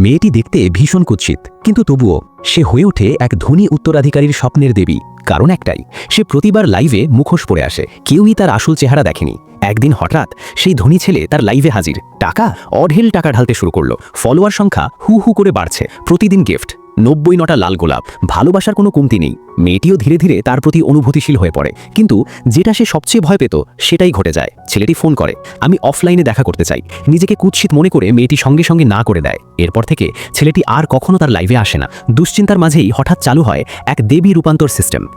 মেয়েটি দেখতে ভীষণ কুৎসিত, কিন্তু তবুও সে হয়ে ওঠে এক ধনী উত্তরাধিকারীর স্বপ্নের দেবী। কারণ একটাই, সে প্রতিবার লাইভে মুখোশ পরে আসে, কেউই তার আসল চেহারা দেখেনি। একদিন হঠাৎ সেই ধনী ছেলে তার লাইভে হাজির, অঢেল টাকা ঢালতে শুরু করলো। ফলোয়ার সংখ্যা হু হু করে বাড়ছে, প্রতিদিন গিফট, ৯০ লাল গোলাপ, ভালোবাসার কোনো কমতি নেই। মেয়েটিও ধীরে ধীরে তার প্রতি অনুভূতিশীল হয়ে পড়ে, কিন্তু যেটা সে সবচেয়ে ভয় পেত সেটাই ঘটে যায়। ছেলেটি ফোন করে, আমি অফলাইনে দেখা করতে চাই। নিজেকে কুৎসিত মনে করে মেয়েটি সঙ্গে সঙ্গে না করে দেয়। এরপর থেকে ছেলেটি আর কখনো তার লাইভে আসে না। দুশ্চিন্তার মাঝেই হঠাৎ চালু হয় এক দেবী রূপান্তর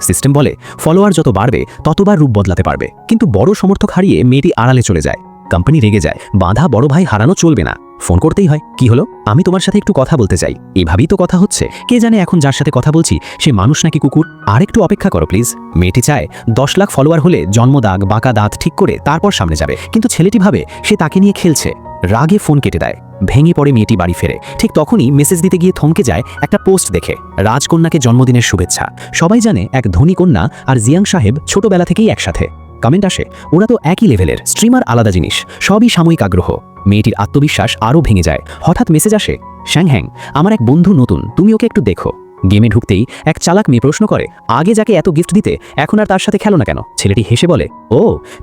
সিস্টেম বলে ফলোয়ার যত বাড়বে ততবার রূপ বদলাতে পারবে। কিন্তু বড় সমর্থক হারিয়ে মেয়েটি আড়ালে চলে যায়। কোম্পানি রেগে যায়, বাঁধা বড় ভাই হারানো চলবে না, ফোন করতেই হয়। কি হলো? আমি তোমার সাথে একটু কথা বলতে চাই। এভাবেই তো কথা হচ্ছে। কে জানে এখন যার সাথে কথা বলছি সে মানুষ নাকি কুকুর। আর একটু অপেক্ষা করো প্লিজ। মেয়েটি চায় ১০ লাখ ফলোয়ার হলে জন্মদাগ বাঁকা দাঁত ঠিক করে তারপর সামনে যাবে, কিন্তু ছেলেটি ভাবে সে তাকে নিয়ে খেলছে। রাগে ফোন কেটে দেয়। ভেঙে পড়ে মেয়েটি বাড়ি ফেরে। ঠিক তখনই মেসেজ দিতে গিয়ে থমকে যায় একটা পোস্ট দেখে, রাজকন্যাকে জন্মদিনের শুভেচ্ছা। সবাই জানে এক ধনী কন্যা আর জিয়াং সাহেব ছোটবেলা থেকেই একসাথে। কমেন্ট আসে, ওরা তো একই লেভেলের, স্ট্রিমার আলাদা জিনিস, সবই সাময়িক আগ্রহ। মেয়েটির আত্মবিশ্বাস আরও ভেঙে যায়। হঠাৎ মেসেজ আসে, শ্যাংহ্যাং, আমার এক বন্ধু নতুন, তুমি ওকে একটু দেখো। গেমে ঢুকতেই এক চালাক মেয়ে প্রশ্ন করে, আগে যাকে এত গিফট দিতে এখন আর তার সাথে খেলো না কেন? ছেলেটি হেসে বলে, ও,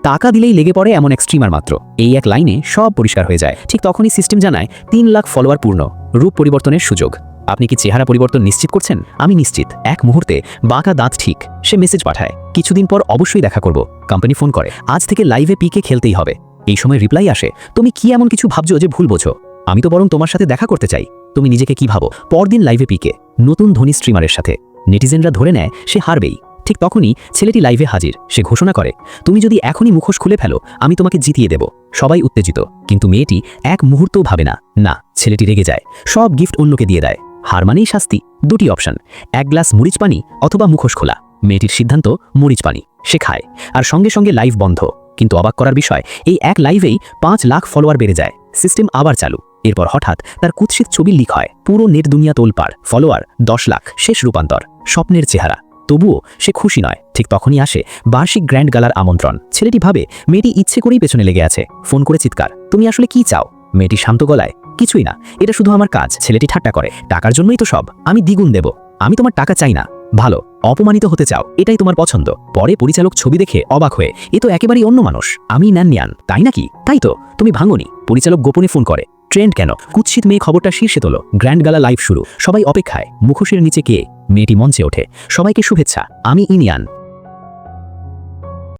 টাকা দিলেই লেগে পড়ে এমন এক স্ট্রিমার মাত্র। এই এক লাইনে সব পরিষ্কার হয়ে যায়। ঠিক তখনই সিস্টেম জানায় ৩ লাখ ফলোয়ার পূর্ণ, রূপ পরিবর্তনের সুযোগ। আপনি কি চেহারা পরিবর্তন নিশ্চিত করছেন? আমি নিশ্চিত। এক মুহূর্তে বাঁকা দাঁত ঠিক। সে মেসেজ পাঠায়, কিছুদিন পর অবশ্যই দেখা করব। কোম্পানি ফোন করে, আজ থেকে লাইভে পিকে খেলতেই হবে। এই সময় রিপ্লাই আসে, তুমি কি এমন কিছু ভাবছো যে ভুল বোঝো? আমি তো বরং তোমার সাথে দেখা করতে চাই। তুমি নিজেকে কি ভাবো? পরদিন লাইভে পিকে, নতুন ধনী স্ট্রিমারের সাথে। নেটিজেনরা ধরে নেয় সে হারবেই। ঠিক তখনই ছেলেটি লাইভে হাজির। সে ঘোষণা করে, তুমি যদি এখনই মুখোশ খুলে ফেলো আমি তোমাকে জিতিয়ে দেব। সবাই উত্তেজিত, কিন্তু মেয়েটি এক মুহূর্তও ভাবে না। না, ছেলেটি রেগে যায়, সব গিফট অন্যকে দিয়ে দেয়। হার মানেই শাস্তি। দুটি অপশন, এক গ্লাস মরিচ পানি অথবা মুখোশ খোলা। মেয়েটির সিদ্ধান্ত মরিচ পানি। সে খায়, আর সঙ্গে সঙ্গে লাইভ বন্ধ। কিন্তু অবাক করার বিষয়, এই এক লাইভেই ৫ লাখ ফলোয়ার বেড়ে যায়। সিস্টেম আবার চালু। এরপর হঠাৎ তার কুৎসিত ছবি লিক হয়, পুরো নেট দুনিয়া তোলপাড়। ফলোয়ার ১০ লাখ, শেষ রূপান্তর, স্বপ্নের চেহারা। তবুও সে খুশি নয়। ঠিক তখনই আসে বার্ষিক গ্র্যান্ড গালার আমন্ত্রণ। ছেলেটি ভাবে মেয়েটি ইচ্ছে করেই পেছনে লেগে আছে। ফোন করে চিৎকার, তুমি আসলে কি চাও? মেয়েটি শান্ত গলায়, কিছুই না, এটা শুধু আমার কাজ। ছেলেটি ঠাট্টা করে, টাকার জন্যই তো সব, আমি দ্বিগুণ দেব। আমি তোমার টাকা চাই না। ভালো, অপমানিত হতে চাও, এটাই তোমার পছন্দ। পরে পরিচালক ছবি দেখে অবাক হয়ে, এ তো একেবারেই অন্য মানুষ। আমি ন্যান, তাই নাকি? তাই তো, তুমি ভাঙনি। পরিচালক গোপনে ফোন করে, ট্রেন্ড কেন? কুৎসিত মেয়ে খবরটা শীর্ষে তোলো। গ্র্যান্ড গালা লাইভ শুরু। সবাই অপেক্ষায়। মুখোশের নিচে কে? মেয়েটি মঞ্চে ওঠে, সবাইকে শুভেচ্ছা, আমি ইনিয়ান।